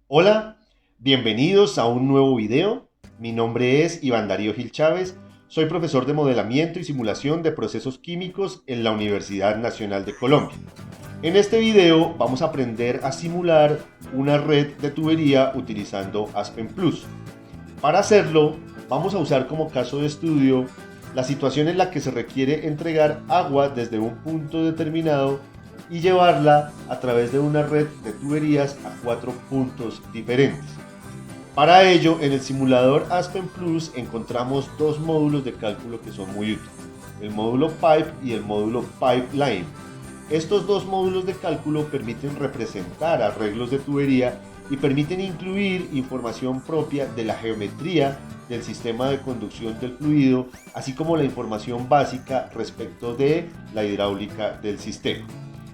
Hola, bienvenidos a un nuevo video. Mi nombre es Iván Darío Gil Chávez. Soy profesor de modelamiento y simulación de procesos químicos en la Universidad Nacional de Colombia. En este video vamos a aprender a simular una red de tubería utilizando Aspen Plus. Para hacerlo, vamos a usar como caso de estudio la situación en la que se requiere entregar agua desde un punto determinado y llevarla a través de una red de tuberías a 4 puntos diferentes. Para ello, en el simulador Aspen Plus encontramos dos módulos de cálculo que son muy útiles, el módulo Pipe y el módulo Pipeline. Estos dos módulos de cálculo permiten representar arreglos de tubería y permiten incluir información propia de la geometría del sistema de conducción del fluido, así como la información básica respecto de la hidráulica del sistema.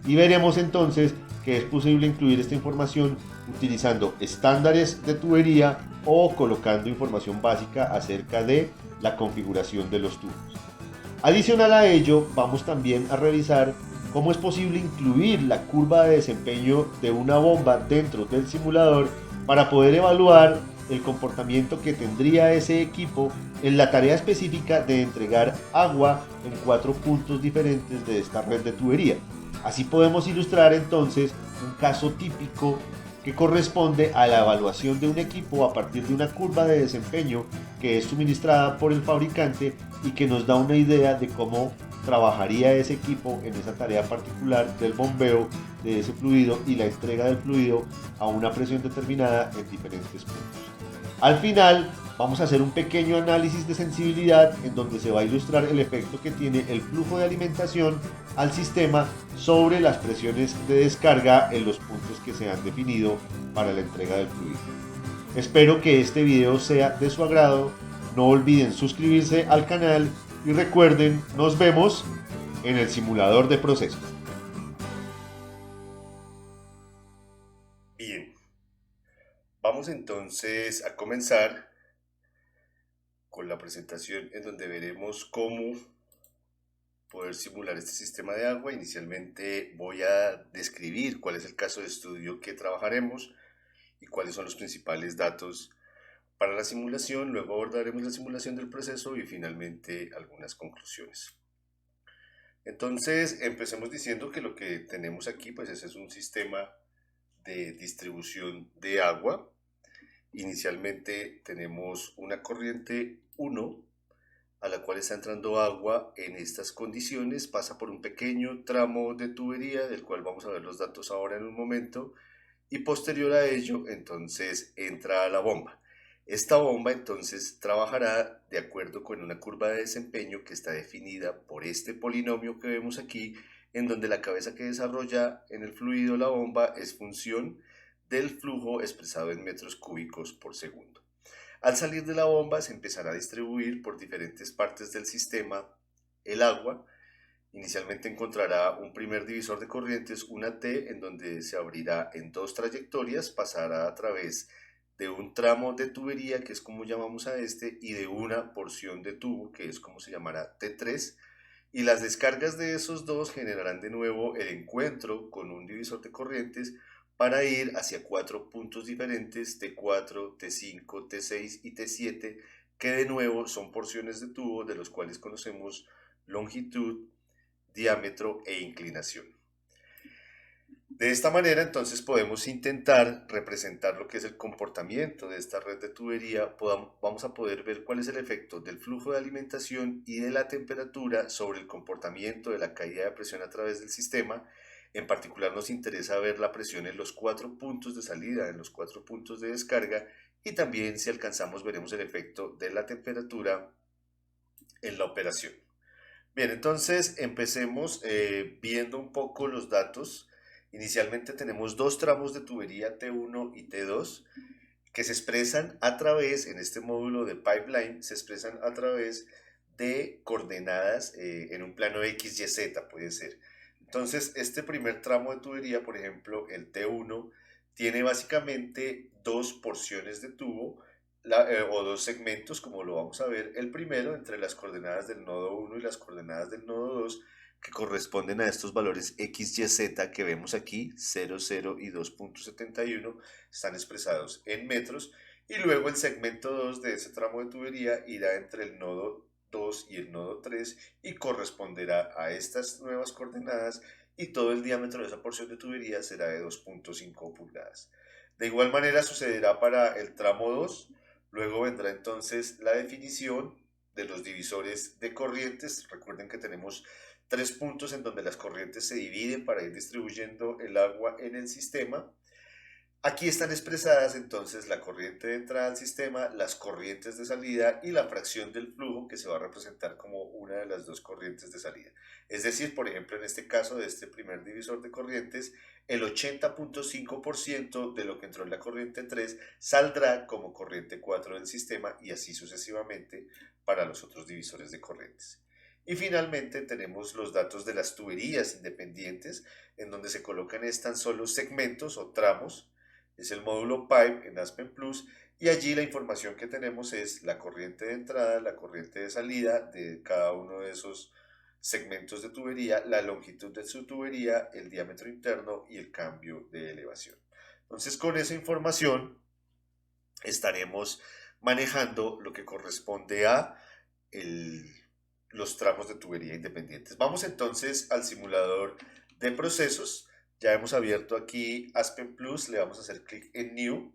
Y veremos entonces que es posible incluir esta información utilizando estándares de tubería o colocando información básica acerca de la configuración de los tubos. Adicional a ello, vamos también a revisar cómo es posible incluir la curva de desempeño de una bomba dentro del simulador para poder evaluar el comportamiento que tendría ese equipo en la tarea específica de entregar agua en 4 puntos diferentes de esta red de tubería. Así podemos ilustrar entonces un caso típico que corresponde a la evaluación de un equipo a partir de una curva de desempeño que es suministrada por el fabricante y que nos da una idea de cómo trabajaría ese equipo en esa tarea particular del bombeo de ese fluido y la entrega del fluido a una presión determinada en diferentes puntos. Al final vamos a hacer un pequeño análisis de sensibilidad en donde se va a ilustrar el efecto que tiene el flujo de alimentación al sistema sobre las presiones de descarga en los puntos que se han definido para la entrega del fluido. Espero que este video sea de su agrado. No olviden suscribirse al canal y recuerden, nos vemos en el simulador de procesos. Bien, vamos entonces a comenzar con la presentación en donde veremos cómo poder simular este sistema de agua. Inicialmente voy a describir cuál es el caso de estudio que trabajaremos y cuáles son los principales datos para la simulación. Luego abordaremos la simulación del proceso y finalmente algunas conclusiones. Entonces, empecemos diciendo que lo que tenemos aquí, pues ese es un sistema de distribución de agua. Inicialmente tenemos una corriente 1 a la cual está entrando agua en estas condiciones, pasa por un pequeño tramo de tubería del cual vamos a ver los datos ahora en un momento y posterior a ello entonces entra a la bomba. Esta bomba entonces trabajará de acuerdo con una curva de desempeño que está definida por este polinomio que vemos aquí, en donde la cabeza que desarrolla en el fluido la bomba es función del flujo expresado en metros cúbicos por segundo. Al salir de la bomba se empezará a distribuir por diferentes partes del sistema el agua. Inicialmente encontrará un primer divisor de corrientes, una T, en donde se abrirá en dos trayectorias, pasará a través de un tramo de tubería, que es como llamamos a este, y de una porción de tubo, que es como se llamará T3, y las descargas de esos dos generarán de nuevo el encuentro con un divisor de corrientes para ir hacia 4 puntos diferentes, T4, T5, T6 y T7, que de nuevo son porciones de tubo de los cuales conocemos longitud, diámetro e inclinación. De esta manera entonces podemos intentar representar lo que es el comportamiento de esta red de tubería. Vamos a poder ver cuál es el efecto del flujo de alimentación y de la temperatura sobre el comportamiento de la caída de presión a través del sistema. En particular nos interesa ver la presión en los 4 puntos de salida, en los 4 puntos de descarga, y también si alcanzamos veremos el efecto de la temperatura en la operación. Bien, entonces empecemos viendo un poco los datos. Inicialmente tenemos dos tramos de tubería T1 y T2 que se expresan a través, en este módulo de pipeline, se expresan a través de coordenadas en un plano X, Y, Z, puede ser. Entonces, este primer tramo de tubería, por ejemplo, el T1, tiene básicamente dos porciones de tubo o dos segmentos, como lo vamos a ver. El primero, entre las coordenadas del nodo 1 y las coordenadas del nodo 2, que corresponden a estos valores X, Y, Z que vemos aquí, 0, 0 y 2.71, están expresados en metros, y luego el segmento 2 de ese tramo de tubería irá entre el nodo 2 y el nodo 3 y corresponderá a estas nuevas coordenadas, y todo el diámetro de esa porción de tubería será de 2.5 pulgadas. De igual manera sucederá para el tramo 2, luego vendrá entonces la definición de los divisores de corrientes. Recuerden que tenemos 3 puntos en donde las corrientes se dividen para ir distribuyendo el agua en el sistema. Aquí están expresadas entonces la corriente de entrada al sistema, las corrientes de salida y la fracción del flujo, que se va a representar como una de las dos corrientes de salida. Es decir, por ejemplo, en este caso de este primer divisor de corrientes, el 80.5% de lo que entró en la corriente 3 saldrá como corriente 4 del sistema, y así sucesivamente para los otros divisores de corrientes. Y finalmente tenemos los datos de las tuberías independientes, en donde se colocan tan solo segmentos o tramos. Es el módulo Pipe en Aspen Plus, y allí la información que tenemos es la corriente de entrada, la corriente de salida de cada uno de esos segmentos de tubería, la longitud de su tubería, el diámetro interno y el cambio de elevación. Entonces, con esa información estaremos manejando lo que corresponde a los tramos de tubería independientes. Vamos entonces al simulador de procesos. Ya hemos abierto aquí Aspen Plus, le vamos a hacer clic en New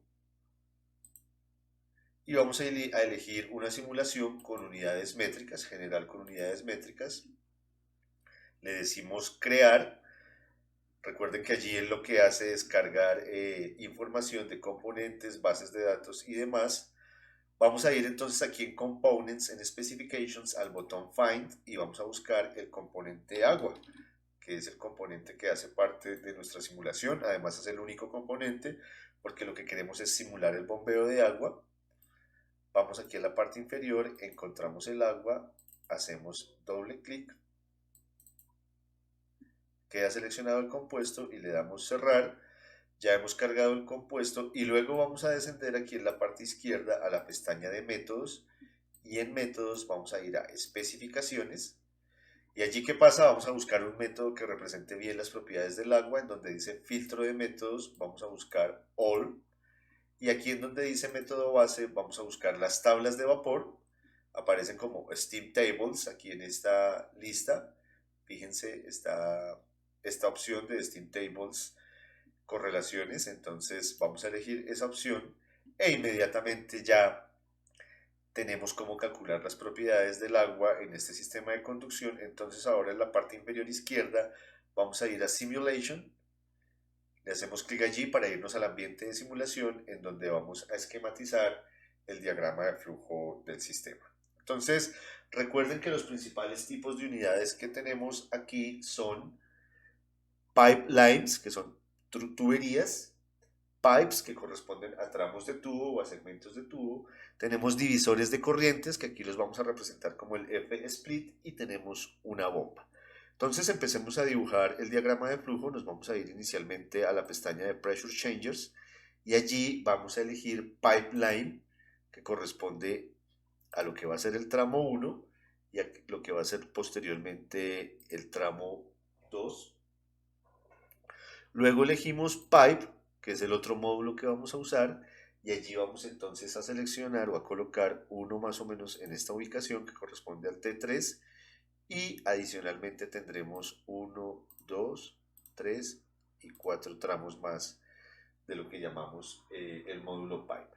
y vamos a elegir una simulación con unidades métricas, general con unidades métricas. Le decimos crear. Recuerden que allí él lo que hace es cargar información de componentes, bases de datos y demás. Vamos a ir entonces aquí en Components, en Specifications, al botón Find, y vamos a buscar el componente agua, que es el componente que hace parte de nuestra simulación. Además es el único componente porque lo que queremos es simular el bombeo de agua. Vamos aquí a la parte inferior, encontramos el agua, hacemos doble clic, queda seleccionado el compuesto y le damos cerrar. Ya hemos cargado el compuesto y luego vamos a descender aquí en la parte izquierda a la pestaña de métodos, y en métodos vamos a ir a especificaciones. Y allí, ¿qué pasa? Vamos a buscar un método que represente bien las propiedades del agua. En donde dice filtro de métodos, vamos a buscar all. Y aquí en donde dice método base, vamos a buscar las tablas de vapor. Aparecen como Steam Tables aquí en esta lista. Fíjense, esta opción de Steam Tables correlaciones. Entonces vamos a elegir esa opción e inmediatamente ya tenemos cómo calcular las propiedades del agua en este sistema de conducción. Entonces ahora en la parte inferior izquierda vamos a ir a Simulation, le hacemos clic allí para irnos al ambiente de simulación, en donde vamos a esquematizar el diagrama de flujo del sistema. Entonces recuerden que los principales tipos de unidades que tenemos aquí son pipelines, que son tuberías, pipes, que corresponden a tramos de tubo o a segmentos de tubo. Tenemos divisores de corrientes, que aquí los vamos a representar como el F-split, y tenemos una bomba. Entonces empecemos a dibujar el diagrama de flujo. Nos vamos a ir inicialmente a la pestaña de Pressure Changers, y allí vamos a elegir Pipeline, que corresponde a lo que va a ser el tramo 1 y a lo que va a ser posteriormente el tramo 2. Luego elegimos Pipe, que es el otro módulo que vamos a usar, y allí vamos entonces a seleccionar o a colocar uno más o menos en esta ubicación que corresponde al T3, y adicionalmente tendremos 1, 2, 3 y 4 tramos más de lo que llamamos el módulo Pipe.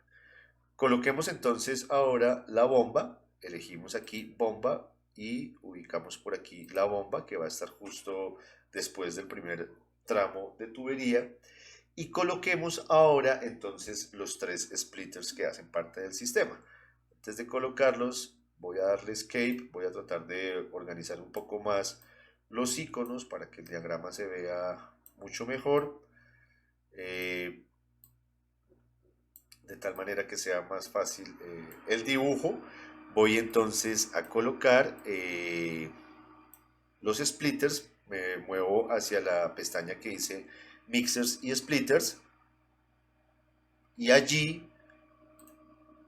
Coloquemos entonces ahora la bomba, elegimos aquí bomba y ubicamos por aquí la bomba, que va a estar justo después del primer tramo de tubería. Y coloquemos ahora entonces los 3 splitters que hacen parte del sistema. Antes de colocarlos voy a darle escape, voy a tratar de organizar un poco más los iconos para que el diagrama se vea mucho mejor, de tal manera que sea más fácil el dibujo. Voy entonces a colocar los splitters, me muevo hacia la pestaña que dice Mixers y Splitters, y allí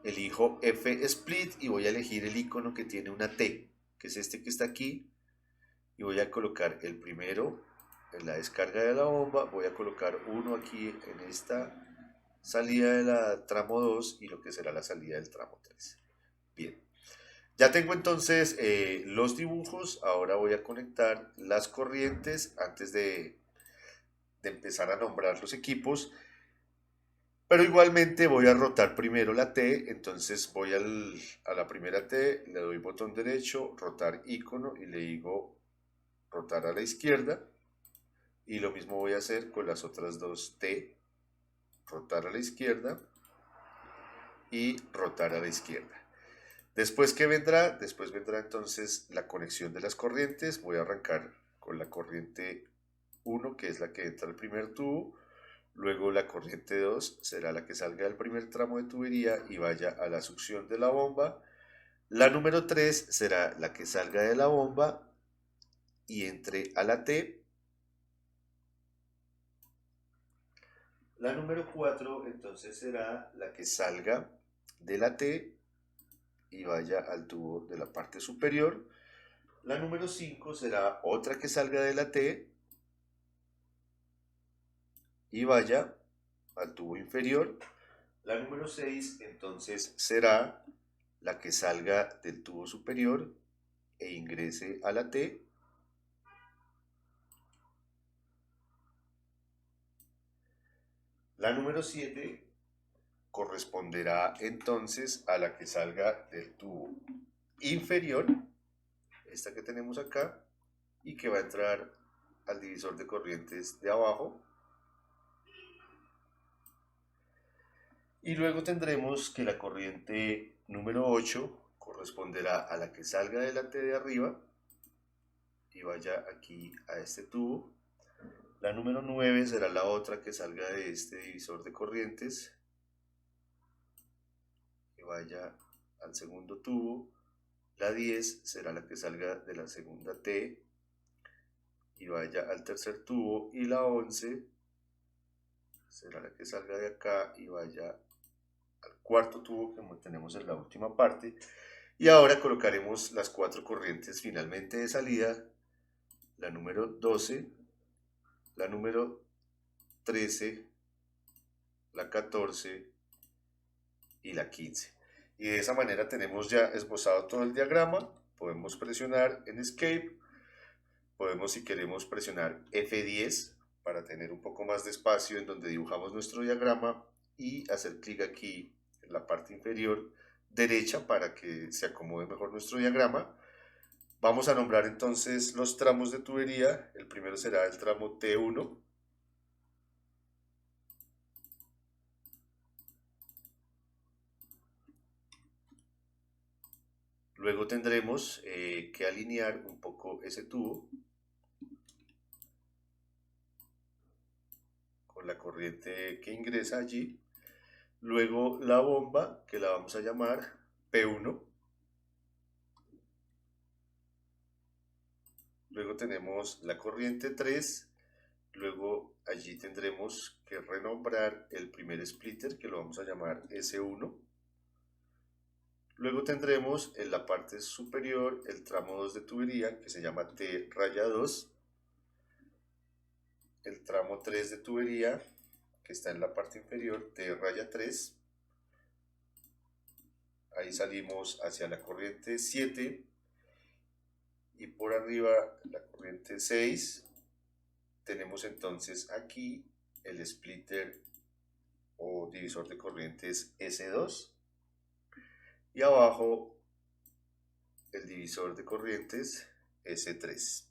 elijo F-Split y voy a elegir el icono que tiene una T, que es este que está aquí, y voy a colocar el primero en la descarga de la bomba, voy a colocar uno aquí en esta salida de la tramo 2 y lo que será la salida del tramo 3. Bien, ya tengo entonces los dibujos, ahora voy a conectar las corrientes antes de empezar a nombrar los equipos, pero igualmente voy a rotar primero la T, entonces voy a la primera T, le doy botón derecho, rotar icono y le digo rotar a la izquierda, y lo mismo voy a hacer con las otras dos T, rotar a la izquierda y rotar a la izquierda. Después, ¿qué vendrá? Después vendrá entonces la conexión de las corrientes. Voy a arrancar con la corriente 1, que es la que entra al primer tubo. Luego la corriente 2 será la que salga del primer tramo de tubería y vaya a la succión de la bomba. La número 3 será la que salga de la bomba y entre a la T. La número 4 entonces será la que salga de la T y vaya al tubo de la parte superior. La número 5 será otra que salga de la T y vaya al tubo inferior. La número 6 entonces será la que salga del tubo superior e ingrese a la T. La número 7 corresponderá entonces a la que salga del tubo inferior, esta que tenemos acá, y que va a entrar al divisor de corrientes de abajo. Y luego tendremos que la corriente número 8 corresponderá a la que salga de la T de arriba y vaya aquí a este tubo. La número 9 será la otra que salga de este divisor de corrientes y vaya al segundo tubo. La 10 será la que salga de la segunda T y vaya al tercer tubo. Y la 11 será la que salga de acá y vaya al cuarto tubo que tenemos en la última parte. Y ahora colocaremos las cuatro corrientes finalmente de salida, la número 12, la número 13, la 14 y la 15. Y de esa manera tenemos ya esbozado todo el diagrama. Podemos presionar en Escape, podemos, si queremos, presionar F10 para tener un poco más de espacio en donde dibujamos nuestro diagrama y hacer clic aquí en la parte inferior derecha para que se acomode mejor nuestro diagrama. Vamos a nombrar entonces los tramos de tubería. El primero será el tramo T1. Luego tendremos que alinear un poco ese tubo con la corriente que ingresa allí. Luego la bomba, que la vamos a llamar P1. Luego tenemos la corriente 3. Luego allí tendremos que renombrar el primer splitter, que lo vamos a llamar S1. Luego tendremos en la parte superior el tramo 2 de tubería, que se llama T raya 2. El tramo 3 de tubería, que está en la parte inferior, T raya 3. Ahí salimos hacia la corriente 7. Y por arriba la corriente 6. Tenemos entonces aquí el splitter o divisor de corrientes S2. Y abajo el divisor de corrientes S3.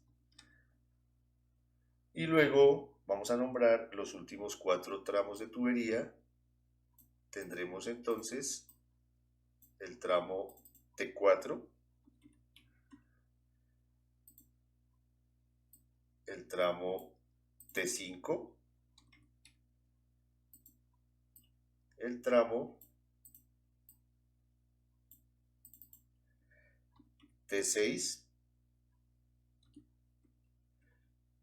Y luego vamos a nombrar los últimos 4 tramos de tubería. Tendremos entonces el tramo T4, el tramo T5, el tramo T6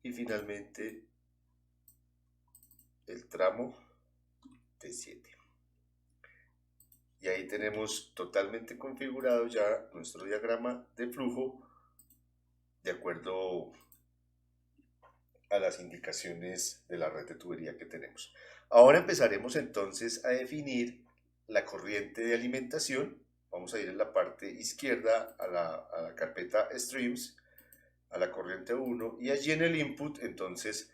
y finalmente el tramo T7. Y ahí tenemos totalmente configurado ya nuestro diagrama de flujo de acuerdo a las indicaciones de la red de tubería que tenemos. Ahora empezaremos entonces a definir la corriente de alimentación. Vamos a ir en la parte izquierda a la carpeta Streams, a la corriente 1, y allí en el input entonces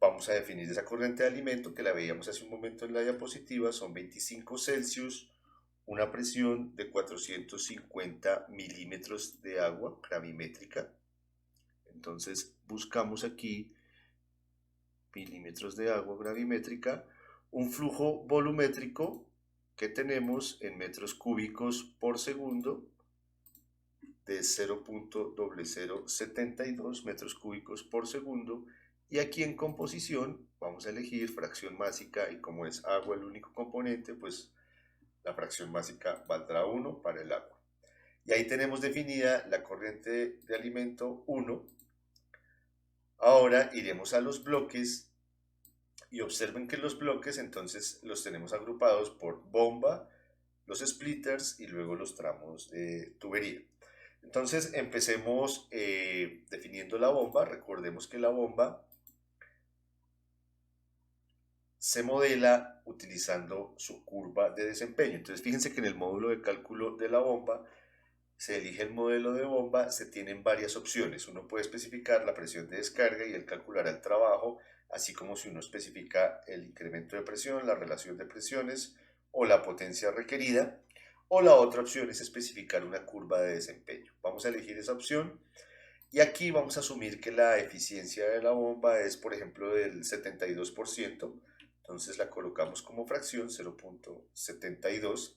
vamos a definir esa corriente de alimento que la veíamos hace un momento en la diapositiva. Son 25 Celsius, una presión de 450 milímetros de agua gravimétrica. Entonces buscamos aquí milímetros de agua gravimétrica, un flujo volumétrico que tenemos en metros cúbicos por segundo de 0.0072 metros cúbicos por segundo, y aquí en composición vamos a elegir fracción másica, y como es agua el único componente, pues la fracción másica valdrá 1 para el agua. Y ahí tenemos definida la corriente de alimento 1. Ahora iremos a los bloques y observen que los bloques entonces los tenemos agrupados por bomba, los splitters y luego los tramos de tubería. Entonces empecemos definiendo la bomba. Recordemos que la bomba se modela utilizando su curva de desempeño. Entonces fíjense que en el módulo de cálculo de la bomba se elige el modelo de bomba, se tienen varias opciones. Uno puede especificar la presión de descarga y él calculará el trabajo, así como si uno especifica el incremento de presión, la relación de presiones o la potencia requerida. O la otra opción es especificar una curva de desempeño. Vamos a elegir esa opción y aquí vamos a asumir que la eficiencia de la bomba es, por ejemplo, del 72%. Entonces la colocamos como fracción 0.72.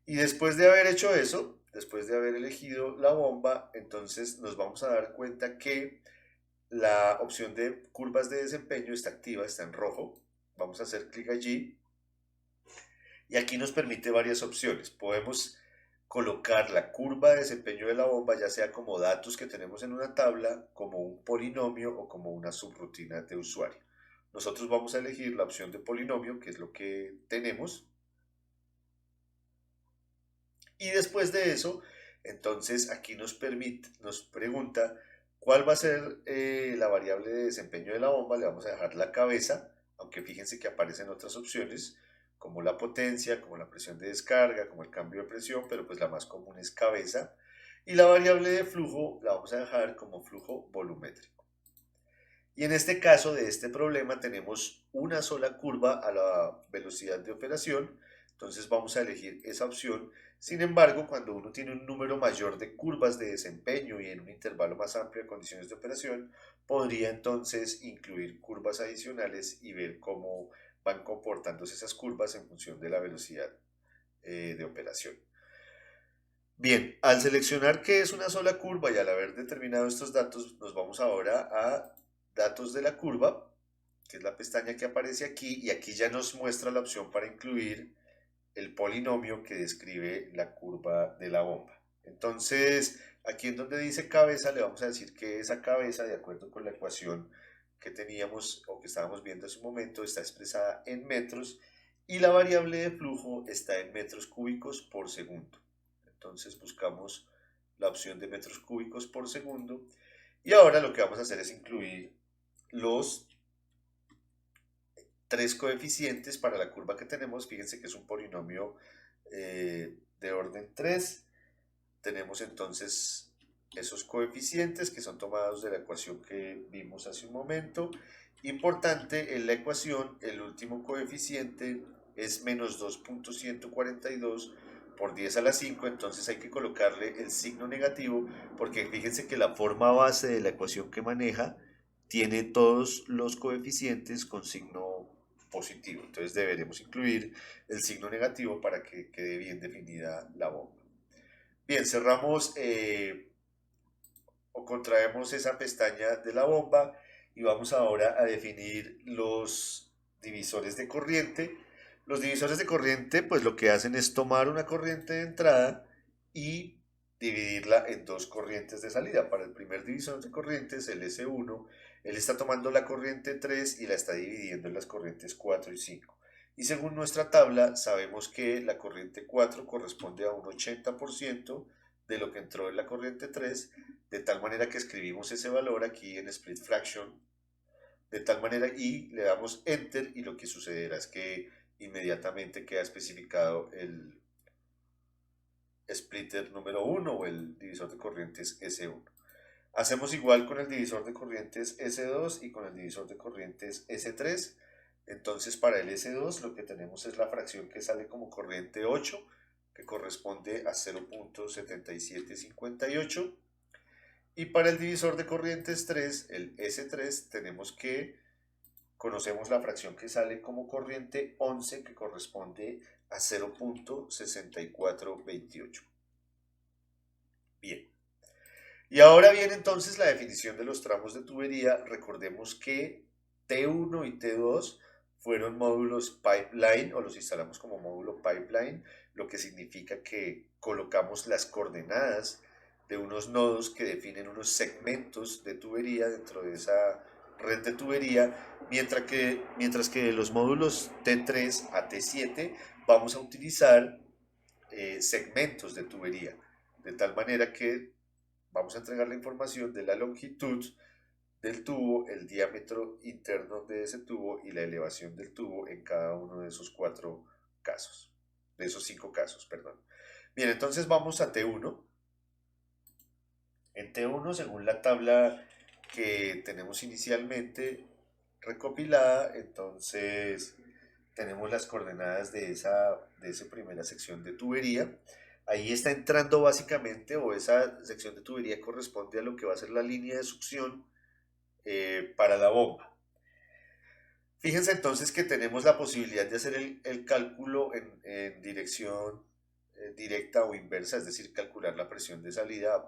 Y después de haber hecho eso, después de haber elegido la bomba, entonces nos vamos a dar cuenta que la opción de curvas de desempeño está activa, está en rojo. Vamos a hacer clic allí y aquí nos permite varias opciones. Podemos colocar la curva de desempeño de la bomba ya sea como datos que tenemos en una tabla, como un polinomio o como una subrutina de usuario. Nosotros vamos a elegir la opción de polinomio, que es lo que tenemos. Y después de eso, entonces aquí nos pregunta cuál va a ser la variable de desempeño de la bomba. Le vamos a dejar la cabeza, aunque fíjense que aparecen otras opciones, como la potencia, como la presión de descarga, como el cambio de presión, pero pues la más común es cabeza. Y la variable de flujo la vamos a dejar como flujo volumétrico. Y en este caso de este problema tenemos una sola curva a la velocidad de operación, entonces vamos a elegir esa opción. Sin embargo, cuando uno tiene un número mayor de curvas de desempeño y en un intervalo más amplio de condiciones de operación, podría entonces incluir curvas adicionales y ver cómo van comportándose esas curvas en función de la velocidad de operación. Bien, al seleccionar que es una sola curva y al haber determinado estos datos, nos vamos ahora a datos de la curva, que es la pestaña que aparece aquí, y aquí ya nos muestra la opción para incluir el polinomio que describe la curva de la bomba. Entonces, aquí en donde dice cabeza, le vamos a decir que esa cabeza, de acuerdo con la ecuación que teníamos o que estábamos viendo hace un momento, está expresada en metros y la variable de flujo está en metros cúbicos por segundo. Entonces buscamos la opción de metros cúbicos por segundo y ahora lo que vamos a hacer es incluir los tres coeficientes para la curva que tenemos. Fíjense que es un polinomio de orden 3. Tenemos entonces esos coeficientes que son tomados de la ecuación que vimos hace un momento. Importante, en la ecuación el último coeficiente es menos 2.142 por 10 a la 5, entonces hay que colocarle el signo negativo porque fíjense que la forma base de la ecuación que maneja tiene todos los coeficientes con signo positivo, entonces deberemos incluir el signo negativo para que quede bien definida la bomba. Bien, cerramos o contraemos esa pestaña de la bomba y vamos ahora a definir los divisores de corriente. Los divisores de corriente pues lo que hacen es tomar una corriente de entrada y dividirla en dos corrientes de salida. Para el primer divisor de corrientes, el S1, él está tomando la corriente 3 y la está dividiendo en las corrientes 4 y 5. Y según nuestra tabla, sabemos que la corriente 4 corresponde a un 80% de lo que entró en la corriente 3, de tal manera que escribimos ese valor aquí en split fraction, de tal manera y le damos enter y lo que sucederá es que inmediatamente queda especificado el splitter número 1 o el divisor de corrientes S1. Hacemos igual con el divisor de corrientes S2 y con el divisor de corrientes S3. Entonces para el S2 lo que tenemos es la fracción que sale como corriente 8, que corresponde a 0.7758. Y para el divisor de corrientes 3, el S3, conocemos la fracción que sale como corriente 11, que corresponde a 0.6428. Bien. Y ahora viene entonces la definición de los tramos de tubería. Recordemos que T1 y T2 fueron módulos pipeline o los instalamos como módulo pipeline, lo que significa que colocamos las coordenadas de unos nodos que definen unos segmentos de tubería dentro de esa red de tubería, mientras que de los módulos T3 a T7 vamos a utilizar segmentos de tubería, de tal manera que vamos a entregar la información de la longitud del tubo, el diámetro interno de ese tubo y la elevación del tubo en cada uno de esos cinco casos, perdón. Bien, entonces vamos a T1. En T1, según la tabla que tenemos inicialmente recopilada, entonces tenemos las coordenadas de esa primera sección de tubería. Ahí está entrando básicamente, o esa sección de tubería corresponde a lo que va a ser la línea de succión para la bomba. Fíjense entonces que tenemos la posibilidad de hacer el cálculo en dirección directa o inversa, es decir, calcular la presión de salida a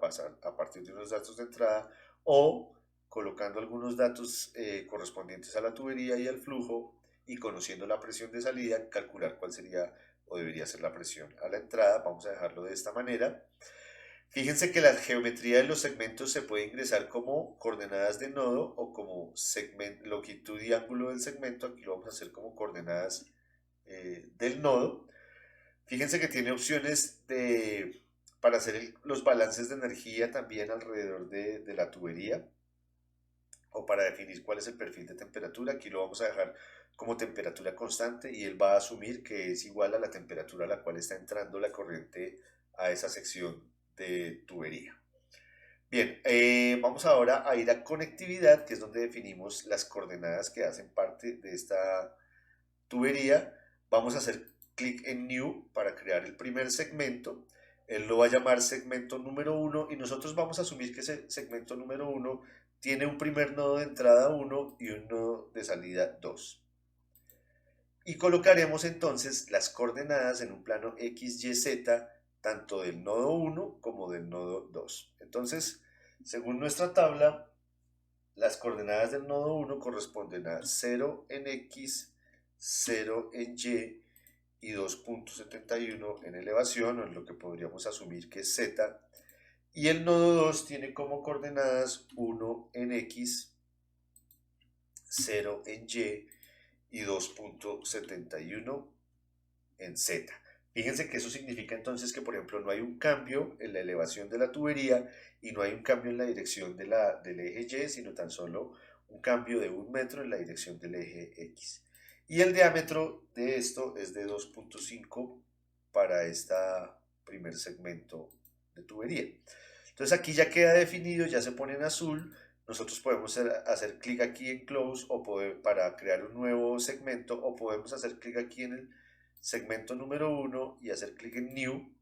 partir de unos datos de entrada o colocando algunos datos correspondientes a la tubería y al flujo y conociendo la presión de salida, calcular cuál sería o debería ser la presión a la entrada. Vamos a dejarlo de esta manera. Fíjense que la geometría de los segmentos se puede ingresar como coordenadas de nodo o como longitud y ángulo del segmento. Aquí lo vamos a hacer como coordenadas del nodo. Fíjense que tiene opciones para hacer los balances de energía también alrededor de la tubería o para definir cuál es el perfil de temperatura. Aquí lo vamos a dejar como temperatura constante y él va a asumir que es igual a la temperatura a la cual está entrando la corriente a esa sección de tubería. Bien, vamos ahora a ir a conectividad, que es donde definimos las coordenadas que hacen parte de esta tubería. Vamos a hacer clic en New para crear el primer segmento. Él lo va a llamar segmento número 1 y nosotros vamos a asumir que ese segmento número 1 tiene un primer nodo de entrada 1 y un nodo de salida 2. Y colocaremos entonces las coordenadas en un plano X, Y, Z, tanto del nodo 1 como del nodo 2. Entonces, según nuestra tabla, las coordenadas del nodo 1 corresponden a 0 en X, 0 en Y 2.71 en elevación, o en lo que podríamos asumir que es Z. Y el nodo 2 tiene como coordenadas 1 en X, 0 en y 2.71 en Z. Fíjense que eso significa entonces que, por ejemplo, no hay un cambio en la elevación de la tubería y no hay un cambio en la dirección del eje Y, sino tan solo un cambio de 1 metro en la dirección del eje X. Y el diámetro de esto es de 2.5 para este primer segmento de tubería. Entonces aquí ya queda definido, ya se pone en azul. Nosotros podemos hacer clic aquí en Close para crear un nuevo segmento, o podemos hacer clic aquí en el segmento número 1 y hacer clic en New.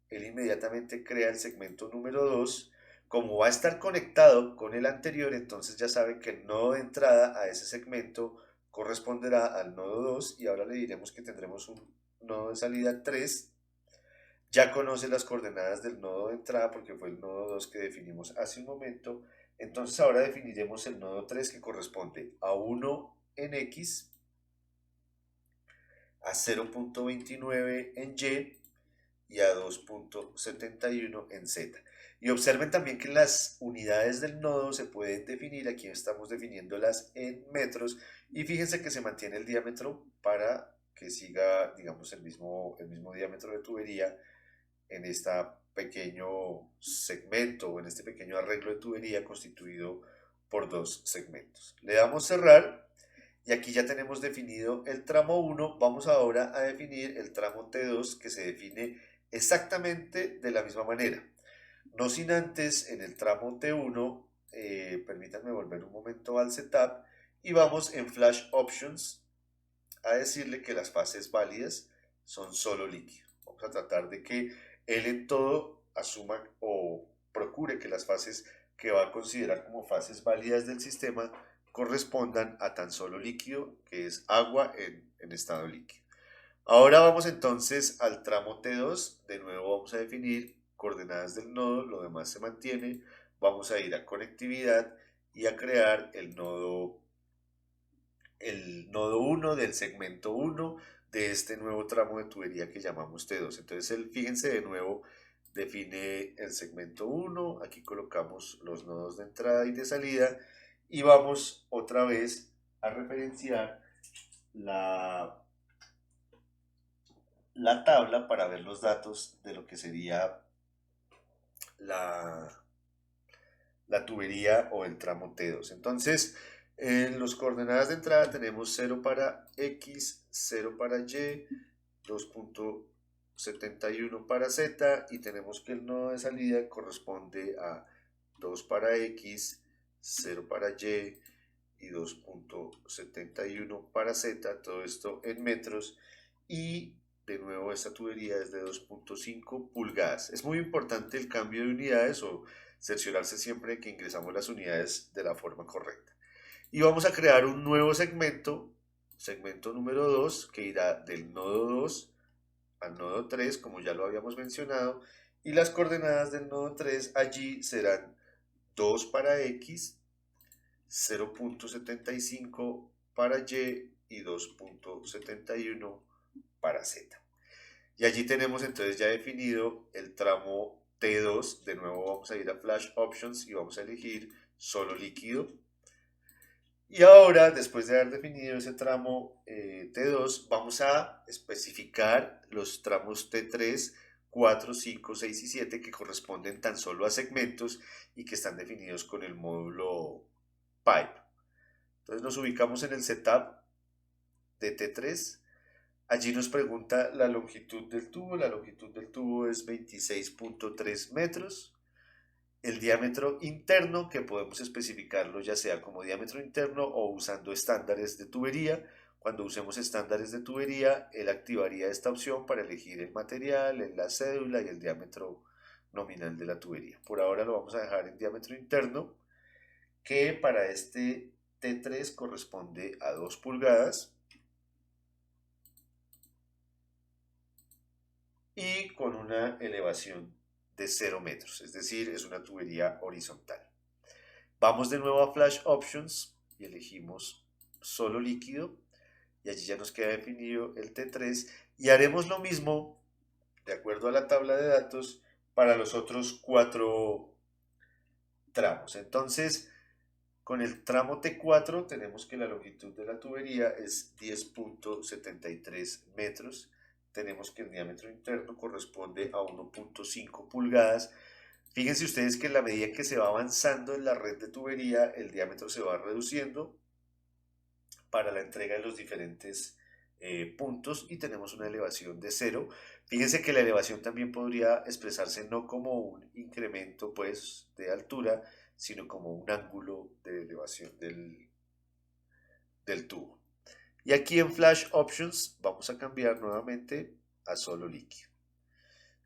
Él inmediatamente crea el segmento número 2. Como va a estar conectado con el anterior, entonces ya saben que el nodo de entrada a ese segmento corresponderá al nodo 2 y ahora le diremos que tendremos un nodo de salida 3. Ya conoce las coordenadas del nodo de entrada porque fue el nodo 2 que definimos hace un momento. Entonces ahora definiremos el nodo 3 que corresponde a 1 en X, a 0.29 en Y a 2.71 en Z. Y observen también que las unidades del nodo se pueden definir, aquí estamos definiéndolas en metros, y fíjense que se mantiene el diámetro para que siga, digamos, el mismo diámetro de tubería en esta pequeño segmento o en este pequeño arreglo de tubería constituido por dos segmentos. Le damos cerrar y aquí ya tenemos definido el tramo 1. Vamos ahora a definir el tramo T2 que se define exactamente de la misma manera. No sin antes en el tramo T1, permítanme volver un momento al setup y vamos en Flash Options a decirle que las fases válidas son solo líquido. Vamos a tratar de que él en todo asuma o procure que las fases que va a considerar como fases válidas del sistema correspondan a tan solo líquido, que es agua en estado líquido. Ahora vamos entonces al tramo T2. De nuevo vamos a definir coordenadas del nodo, lo demás se mantiene. Vamos a ir a conectividad y a crear el nodo 1 del segmento 1 de este nuevo tramo de tubería que llamamos T2. Entonces, fíjense de nuevo, define el segmento 1, aquí colocamos los nodos de entrada y de salida y vamos otra vez a referenciar la tabla para ver los datos de lo que sería la tubería o el tramo T2. Entonces, en las coordenadas de entrada tenemos 0 para X, 0 para Y, 2.71 para Z y tenemos que el nodo de salida corresponde a 2 para X, 0 para Y y 2.71 para Z, todo esto en metros y de nuevo esta tubería es de 2.5 pulgadas. Es muy importante el cambio de unidades o cerciorarse siempre de que ingresamos las unidades de la forma correcta. Y vamos a crear un nuevo segmento, segmento número 2, que irá del nodo 2 al nodo 3, como ya lo habíamos mencionado, y las coordenadas del nodo 3 allí serán 2 para X, 0.75 para Y y 2.71 para Z. Y allí tenemos entonces ya definido el tramo T2. De nuevo vamos a ir a Flash Options y vamos a elegir solo líquido. Y ahora, después de haber definido ese tramo T2, vamos a especificar los tramos T3, 4, 5, 6 y 7 que corresponden tan solo a segmentos y que están definidos con el módulo Pipe. Entonces nos ubicamos en el setup de T3. Allí nos pregunta la longitud del tubo. La longitud del tubo es 26.3 metros. El diámetro interno, que podemos especificarlo ya sea como diámetro interno o usando estándares de tubería. Cuando usemos estándares de tubería, él activaría esta opción para elegir el material, la cédula y el diámetro nominal de la tubería. Por ahora lo vamos a dejar en diámetro interno, que para este T3 corresponde a 2 pulgadas. Y con una elevación de 0 metros, es decir, es una tubería horizontal. Vamos de nuevo a Flash Options y elegimos solo líquido y allí ya nos queda definido el T3 y haremos lo mismo de acuerdo a la tabla de datos para los otros 4 tramos. Entonces, con el tramo T4 tenemos que la longitud de la tubería es 10.73 metros. Tenemos que el diámetro interno corresponde a 1.5 pulgadas. Fíjense ustedes que en la medida que se va avanzando en la red de tubería, el diámetro se va reduciendo para la entrega de los diferentes puntos y tenemos una elevación de 0. Fíjense que la elevación también podría expresarse no como un incremento pues, de altura, sino como un ángulo de elevación del tubo. Y aquí en Flash Options vamos a cambiar nuevamente a solo líquido.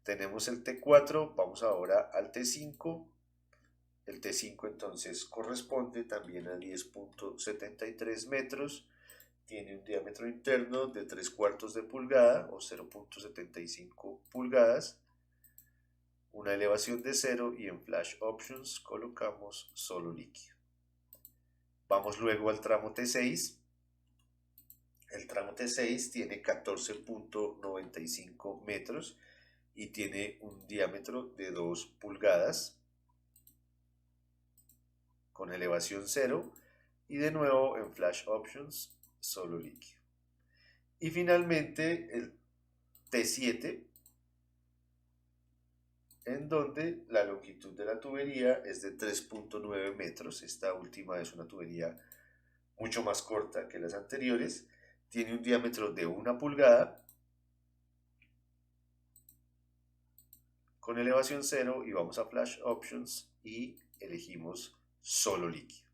Tenemos el T4, vamos ahora al T5. El T5 entonces corresponde también a 10.73 metros. Tiene un diámetro interno de 3/4 de pulgada o 0.75 pulgadas. Una elevación de 0 y en Flash Options colocamos solo líquido. Vamos luego al tramo T6. El tramo T6 tiene 14.95 metros y tiene un diámetro de 2 pulgadas con elevación 0 y de nuevo en Flash Options solo líquido. Y finalmente el T7 en donde la longitud de la tubería es de 3.9 metros. Esta última es una tubería mucho más corta que las anteriores. Tiene un diámetro de 1 pulgada con elevación 0 y vamos a Flash Options y elegimos solo líquido.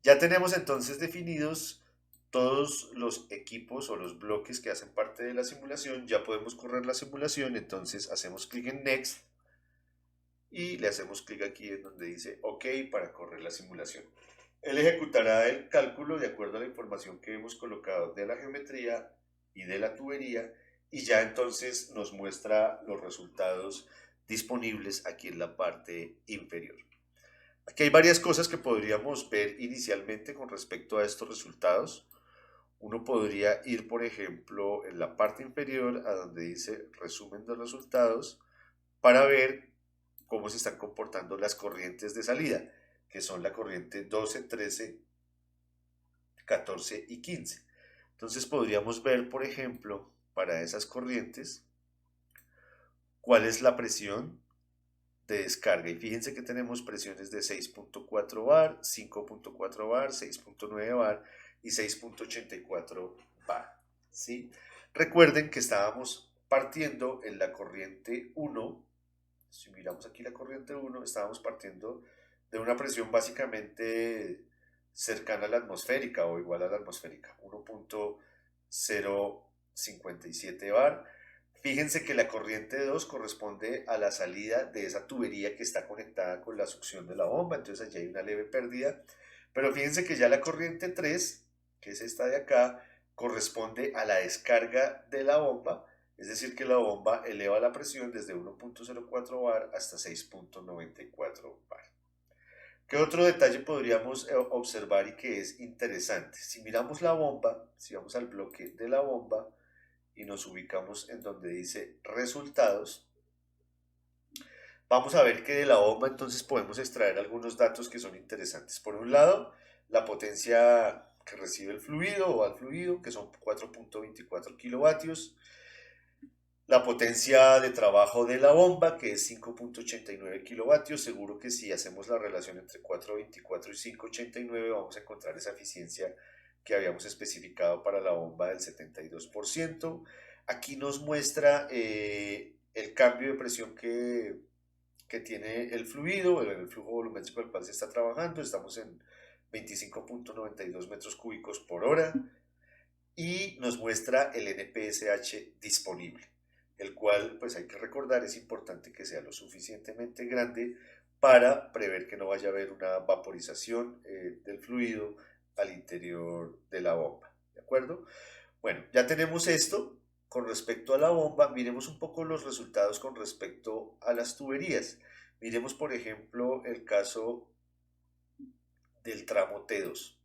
Ya tenemos entonces definidos todos los equipos o los bloques que hacen parte de la simulación. Ya podemos correr la simulación, entonces hacemos clic en Next y le hacemos clic aquí en donde dice OK para correr la simulación. Él ejecutará el cálculo de acuerdo a la información que hemos colocado de la geometría y de la tubería y ya entonces nos muestra los resultados disponibles aquí en la parte inferior. Aquí hay varias cosas que podríamos ver inicialmente con respecto a estos resultados. Uno podría ir, por ejemplo, en la parte inferior a donde dice resumen de resultados para ver cómo se están comportando las corrientes de salida, que son la corriente 12, 13, 14 y 15. Entonces podríamos ver, por ejemplo, para esas corrientes, cuál es la presión de descarga. Y fíjense que tenemos presiones de 6.4 bar, 5.4 bar, 6.9 bar y 6.84 bar. ¿Sí? Recuerden que estábamos partiendo en la corriente 1. Si miramos aquí la corriente 1, estábamos partiendo de una presión básicamente cercana a la atmosférica o igual a la atmosférica, 1.057 bar. Fíjense que la corriente 2 corresponde a la salida de esa tubería que está conectada con la succión de la bomba, entonces allí hay una leve pérdida. Pero fíjense que ya la corriente 3, que es esta de acá, corresponde a la descarga de la bomba, es decir que la bomba eleva la presión desde 1.04 bar hasta 6.94 bar. ¿Qué otro detalle podríamos observar y que es interesante? Si miramos la bomba, si vamos al bloque de la bomba y nos ubicamos en donde dice resultados, vamos a ver que de la bomba entonces podemos extraer algunos datos que son interesantes. Por un lado, la potencia que recibe el fluido o al fluido, que son 4.24 kilovatios. La potencia de trabajo de la bomba, que es 5.89 kilovatios. Seguro que si hacemos la relación entre 4.24 y 5.89 vamos a encontrar esa eficiencia que habíamos especificado para la bomba del 72%. Aquí nos muestra el cambio de presión que tiene el fluido, el flujo volumétrico al cual se está trabajando. Estamos en 25.92 metros cúbicos por hora y nos muestra el NPSH disponible, el cual, pues hay que recordar, es importante que sea lo suficientemente grande para prever que no vaya a haber una vaporización del fluido al interior de la bomba, ¿de acuerdo? Bueno, ya tenemos esto con respecto a la bomba. Miremos un poco los resultados con respecto a las tuberías. Miremos, por ejemplo, el caso del tramo T2.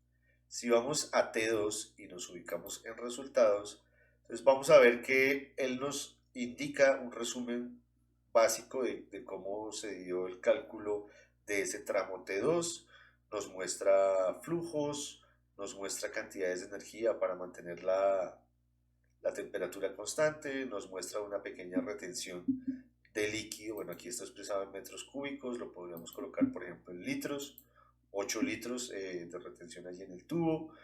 Si vamos a T2 y nos ubicamos en resultados, entonces vamos a ver que él nos indica un resumen básico de cómo se dio el cálculo de ese tramo T2, nos muestra flujos, nos muestra cantidades de energía para mantener la temperatura constante, nos muestra una pequeña retención de líquido. Bueno, aquí está expresado en metros cúbicos, lo podríamos colocar por ejemplo en litros, 8 litros de retención allí en el tubo.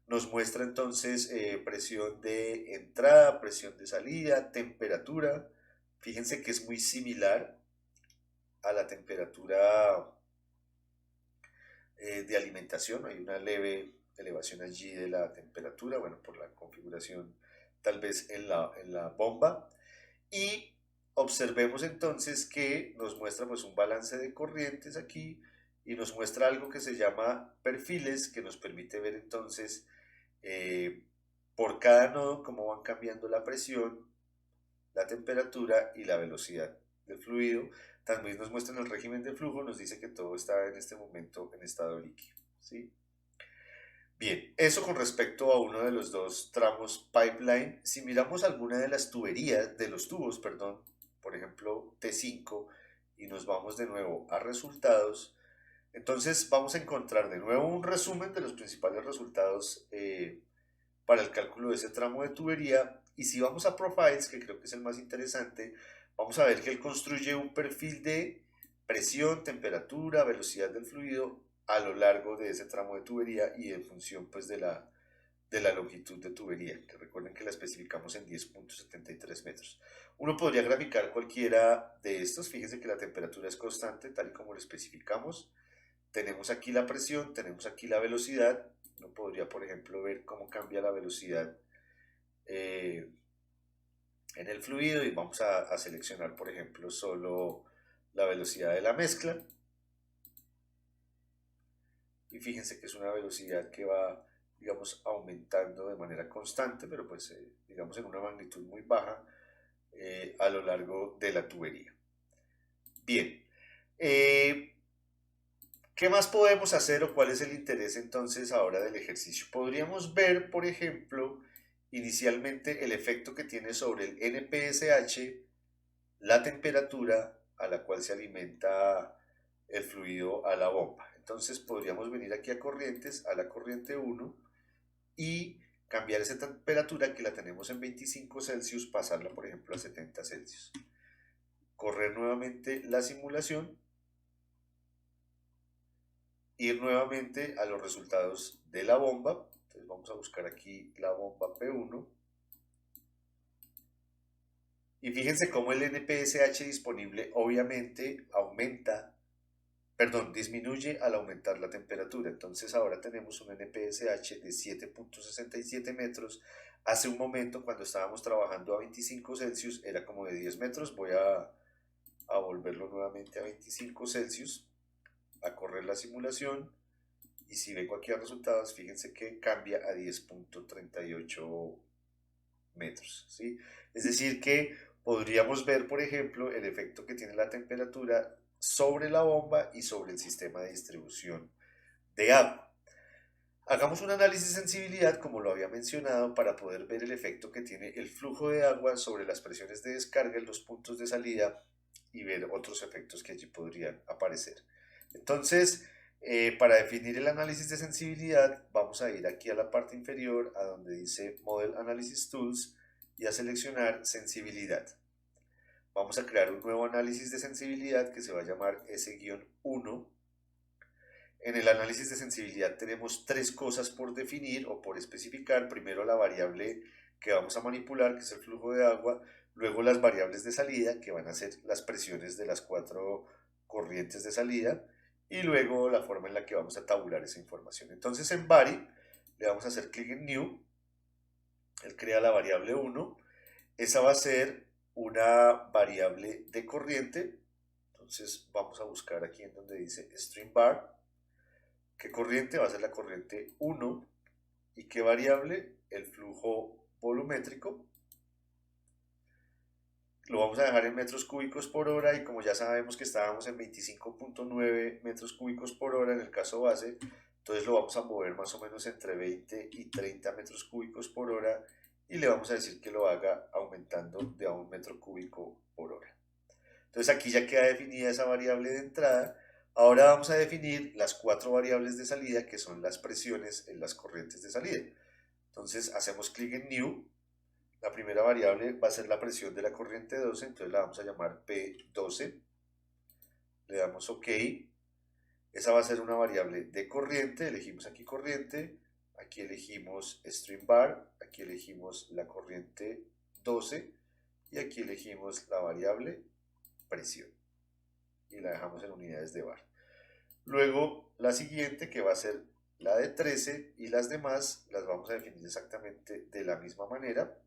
Nos muestra entonces presión de entrada, presión de salida, temperatura. Fíjense que es muy similar a la temperatura de alimentación. Hay una leve elevación allí de la temperatura, bueno, por la configuración tal vez en la bomba. Y observemos entonces que nos muestra pues un balance de corrientes aquí y nos muestra algo que se llama perfiles, que nos permite ver entonces por cada nodo cómo van cambiando la presión, la temperatura y la velocidad del fluido. También nos muestra en el régimen de flujo, nos dice que todo está en este momento en estado líquido, ¿sí? Bien, eso con respecto a uno de los dos tramos pipeline. Si miramos alguna de las tuberías, de los tubos, perdón, por ejemplo T5, y nos vamos de nuevo a resultados, entonces vamos a encontrar de nuevo un resumen de los principales resultados para el cálculo de ese tramo de tubería. Y si vamos a Profiles, que creo que es el más interesante, vamos a ver que él construye un perfil de presión, temperatura, velocidad del fluido a lo largo de ese tramo de tubería y en función pues de la longitud de tubería, que recuerden que la especificamos en 10.73 metros. Uno podría graficar cualquiera de estos, fíjense que la temperatura es constante, tal y como lo especificamos. Tenemos aquí la presión, tenemos aquí la velocidad. Uno podría, por ejemplo, ver cómo cambia la velocidad eh, en el fluido y vamos a seleccionar, por ejemplo, solo la velocidad de la mezcla. Y fíjense que es una velocidad que va, digamos, aumentando de manera constante, pero pues, digamos, en una magnitud muy baja a lo largo de la tubería. Bien, ¿qué más podemos hacer o cuál es el interés entonces ahora del ejercicio? Podríamos ver, por ejemplo, inicialmente el efecto que tiene sobre el NPSH la temperatura a la cual se alimenta el fluido a la bomba. Entonces podríamos venir aquí a corrientes, a la corriente 1 y cambiar esa temperatura que la tenemos en 25 Celsius, pasarla por ejemplo a 70 Celsius. Correr nuevamente la simulación, ir nuevamente a los resultados de la bomba. Entonces vamos a buscar aquí la bomba P1. Y fíjense cómo el NPSH disponible obviamente disminuye al aumentar la temperatura. Entonces ahora tenemos un NPSH de 7.67 metros. Hace un momento cuando estábamos trabajando a 25 Celsius era como de 10 metros. Voy a volverlo nuevamente a 25 Celsius, a correr la simulación. Y si vengo aquí a resultados, fíjense que cambia a 10.38 metros, ¿sí? Es decir que podríamos ver, por ejemplo, el efecto que tiene la temperatura sobre la bomba y sobre el sistema de distribución de agua. Hagamos un análisis de sensibilidad, como lo había mencionado, para poder ver el efecto que tiene el flujo de agua sobre las presiones de descarga en los puntos de salida y ver otros efectos que allí podrían aparecer. Entonces, para definir el análisis de sensibilidad, vamos a ir aquí a la parte inferior, a donde dice Model Analysis Tools, y a seleccionar sensibilidad. Vamos a crear un nuevo análisis de sensibilidad que se va a llamar S-1. En el análisis de sensibilidad tenemos tres cosas por definir o por especificar. Primero la variable que vamos a manipular, que es el flujo de agua. Luego las variables de salida, que van a ser las presiones de las 4 corrientes de salida. Y luego la forma en la que vamos a tabular esa información. Entonces en Vari le vamos a hacer clic en New. Él crea la variable 1. Esa va a ser una variable de corriente. Entonces vamos a buscar aquí en donde dice Stream Bar. ¿Qué corriente? Va a ser la corriente 1. ¿Y qué variable? El flujo volumétrico. Lo vamos a dejar en metros cúbicos por hora y como ya sabemos que estábamos en 25.9 metros cúbicos por hora en el caso base, entonces lo vamos a mover más o menos entre 20 y 30 metros cúbicos por hora y le vamos a decir que lo haga aumentando de a 1 metro cúbico por hora. Entonces aquí ya queda definida esa variable de entrada. Ahora vamos a definir las 4 variables de salida que son las presiones en las corrientes de salida. Entonces hacemos clic en New. La primera variable va a ser la presión de la corriente 12, entonces la vamos a llamar P12. Le damos OK. Esa va a ser una variable de corriente, elegimos aquí corriente, aquí elegimos stream bar, aquí elegimos la corriente 12 y aquí elegimos la variable presión y la dejamos en unidades de bar. Luego la siguiente que va a ser la de 13 y las demás las vamos a definir exactamente de la misma manera.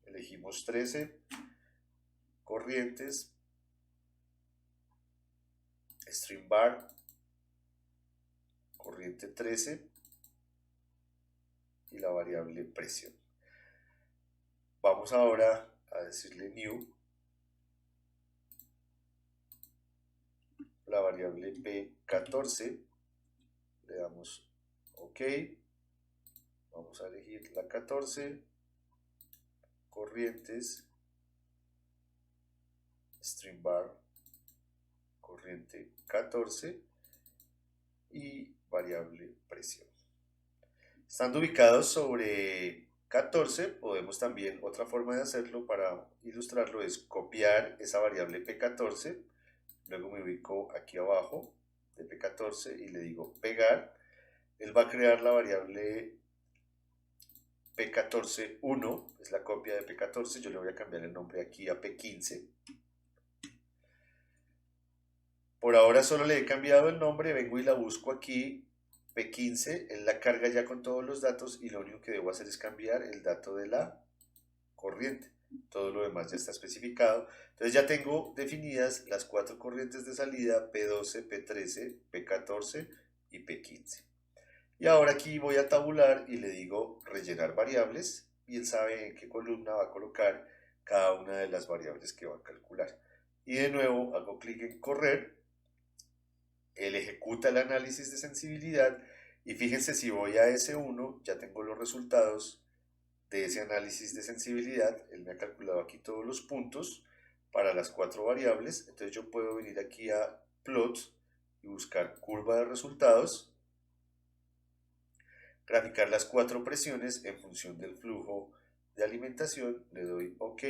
Elegimos 13 corrientes, stream bar, corriente 13 y la variable presión. Vamos ahora a decirle new, la variable P14, le damos OK, vamos a elegir la 14, corrientes, stream bar, corriente 14 y variable presión. Estando ubicados sobre 14, podemos también, otra forma de hacerlo para ilustrarlo es copiar esa variable P14, luego me ubico aquí abajo de P14 y le digo pegar, él va a crear la variable P14.1, es la copia de P14, yo le voy a cambiar el nombre aquí a P15. Por ahora solo le he cambiado el nombre, vengo y la busco aquí, P15, él la carga ya con todos los datos y lo único que debo hacer es cambiar el dato de la corriente. Todo lo demás ya está especificado. Entonces ya tengo definidas las 4 corrientes de salida, P12, P13, P14 y P15. Y ahora aquí voy a tabular y le digo rellenar variables y él sabe en qué columna va a colocar cada una de las variables que va a calcular. Y de nuevo hago clic en correr, él ejecuta el análisis de sensibilidad y fíjense, si voy a S1 ya tengo los resultados de ese análisis de sensibilidad. Él me ha calculado aquí todos los puntos para las 4 variables. Entonces yo puedo venir aquí a plot y buscar curva de resultados, graficar las 4 presiones en función del flujo de alimentación, le doy OK.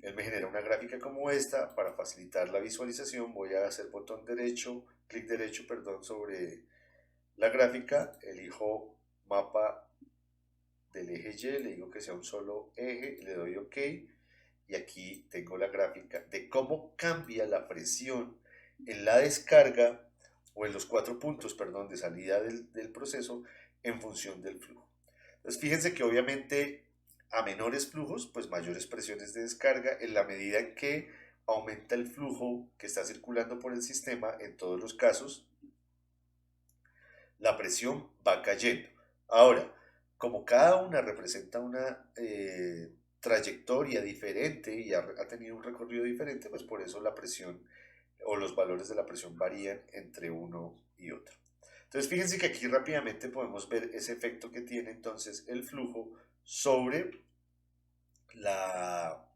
Él me genera una gráfica como esta. Para facilitar la visualización voy a hacer botón derecho, clic derecho, perdón, sobre la gráfica, elijo mapa del eje Y, le digo que sea un solo eje, le doy OK y aquí tengo la gráfica de cómo cambia la presión en la descarga o en los 4 puntos, perdón, de salida del proceso en función del flujo. Entonces fíjense que obviamente a menores flujos, pues mayores presiones de descarga en la medida en que aumenta el flujo que está circulando por el sistema. En todos los casos la presión va cayendo. Ahora, como cada una representa una trayectoria diferente y ha tenido un recorrido diferente, pues por eso la presión o los valores de la presión varían entre uno y otro. Entonces fíjense que aquí rápidamente podemos ver ese efecto que tiene entonces el flujo sobre la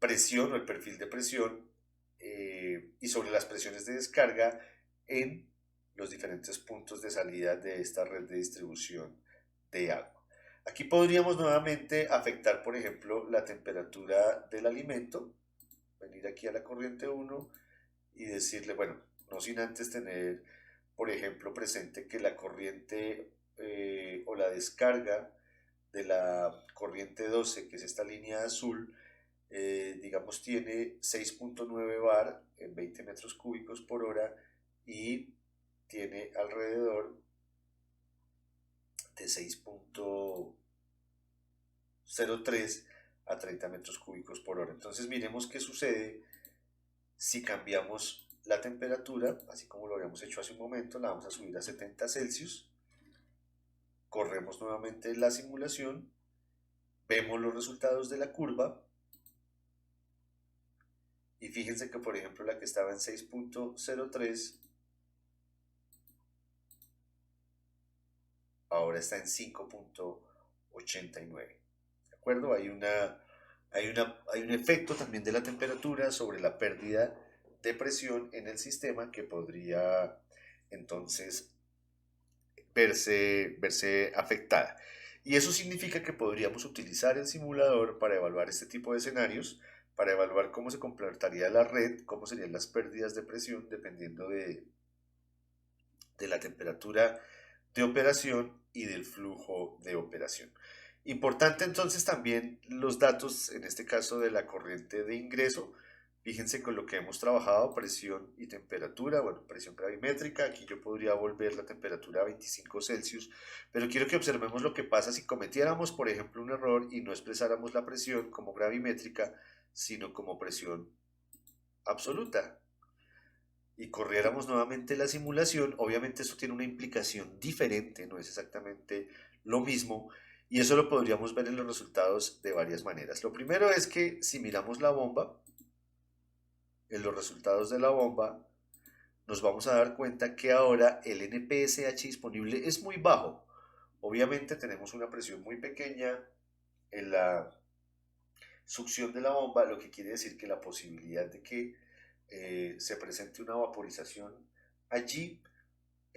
presión o el perfil de presión y sobre las presiones de descarga en los diferentes puntos de salida de esta red de distribución de agua. Aquí podríamos nuevamente afectar, por ejemplo, la temperatura del alimento, venir aquí a la corriente 1 y decirle, bueno, no sin antes tener, por ejemplo, presente que la corriente o la descarga de la corriente 12, que es esta línea azul, digamos tiene 6.9 bar en 20 metros cúbicos por hora y tiene alrededor de 6.03 a 30 metros cúbicos por hora. Entonces miremos qué sucede si cambiamos la temperatura, así como lo habíamos hecho hace un momento, la vamos a subir a 70 Celsius, corremos nuevamente la simulación, vemos los resultados de la curva y fíjense que por ejemplo la que estaba en 6.03 ahora está en 5.89. ¿De acuerdo? Hay un efecto también de la temperatura sobre la pérdida de presión en el sistema que podría entonces verse afectada. Y eso significa que podríamos utilizar el simulador para evaluar este tipo de escenarios, para evaluar cómo se comportaría la red, cómo serían las pérdidas de presión dependiendo de la temperatura de operación y del flujo de operación. Importante entonces también los datos, en este caso de la corriente de ingreso. Fíjense con lo que hemos trabajado, presión y temperatura, bueno, presión gravimétrica, aquí yo podría volver la temperatura a 25 Celsius, pero quiero que observemos lo que pasa si cometiéramos, por ejemplo, un error y no expresáramos la presión como gravimétrica, sino como presión absoluta y corriéramos nuevamente la simulación. Obviamente esto tiene una implicación diferente, no es exactamente lo mismo, y eso lo podríamos ver en los resultados de varias maneras. Lo primero es que si miramos la bomba, en los resultados de la bomba, nos vamos a dar cuenta que ahora el NPSH disponible es muy bajo. Obviamente tenemos una presión muy pequeña en la succión de la bomba, lo que quiere decir que la posibilidad de que se presente una vaporización allí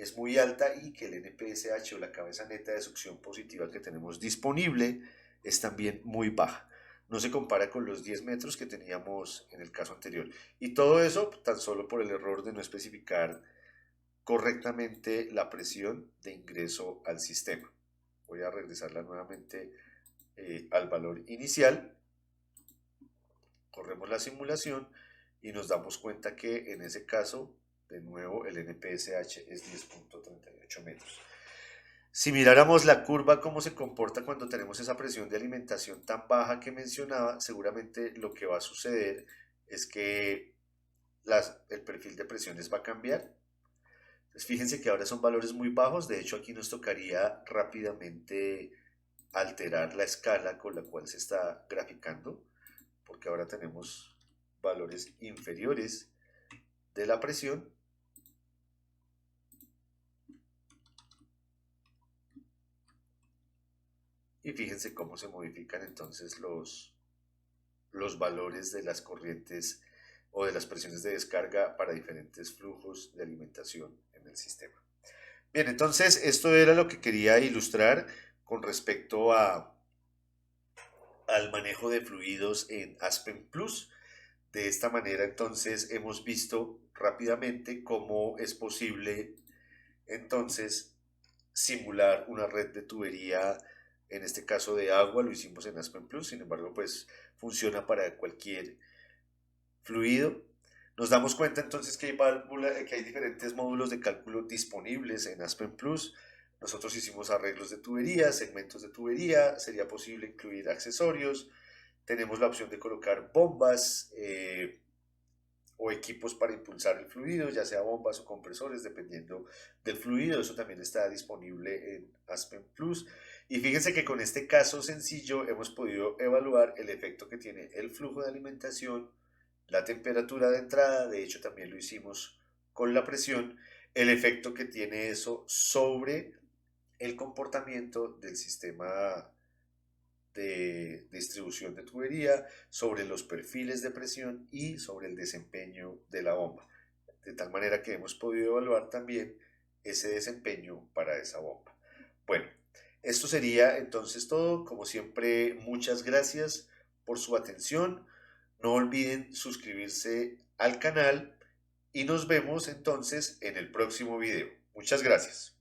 es muy alta y que el NPSH o la cabeza neta de succión positiva que tenemos disponible es también muy baja. No se compara con los 10 metros que teníamos en el caso anterior. Y todo eso tan solo por el error de no especificar correctamente la presión de ingreso al sistema. Voy a regresarla nuevamente al valor inicial. Corremos la simulación y nos damos cuenta que en ese caso, de nuevo, el NPSH es 10.38 metros. Si miráramos la curva, cómo se comporta cuando tenemos esa presión de alimentación tan baja que mencionaba, seguramente lo que va a suceder es que el perfil de presiones va a cambiar. Entonces, fíjense que ahora son valores muy bajos, de hecho aquí nos tocaría rápidamente alterar la escala con la cual se está graficando, porque ahora tenemos valores inferiores de la presión. Y fíjense cómo se modifican entonces los valores de las corrientes o de las presiones de descarga para diferentes flujos de alimentación en el sistema. Bien, entonces esto era lo que quería ilustrar con respecto al manejo de fluidos en Aspen Plus. De esta manera entonces hemos visto rápidamente cómo es posible entonces simular una red de tubería, en este caso de agua, lo hicimos en Aspen Plus, sin embargo pues funciona para cualquier fluido. Nos damos cuenta entonces que que hay diferentes módulos de cálculo disponibles en Aspen Plus. Nosotros hicimos arreglos de tubería, segmentos de tubería, sería posible incluir accesorios. Tenemos la opción de colocar bombas o equipos para impulsar el fluido, ya sea bombas o compresores, dependiendo del fluido. Eso también está disponible en Aspen Plus. Y fíjense que con este caso sencillo hemos podido evaluar el efecto que tiene el flujo de alimentación, la temperatura de entrada, de hecho también lo hicimos con la presión, el efecto que tiene eso sobre el comportamiento del sistema de distribución de tubería, sobre los perfiles de presión y sobre el desempeño de la bomba. De tal manera que hemos podido evaluar también ese desempeño para esa bomba. Bueno, esto sería entonces todo. Como siempre, muchas gracias por su atención. No olviden suscribirse al canal y nos vemos entonces en el próximo video. Muchas gracias.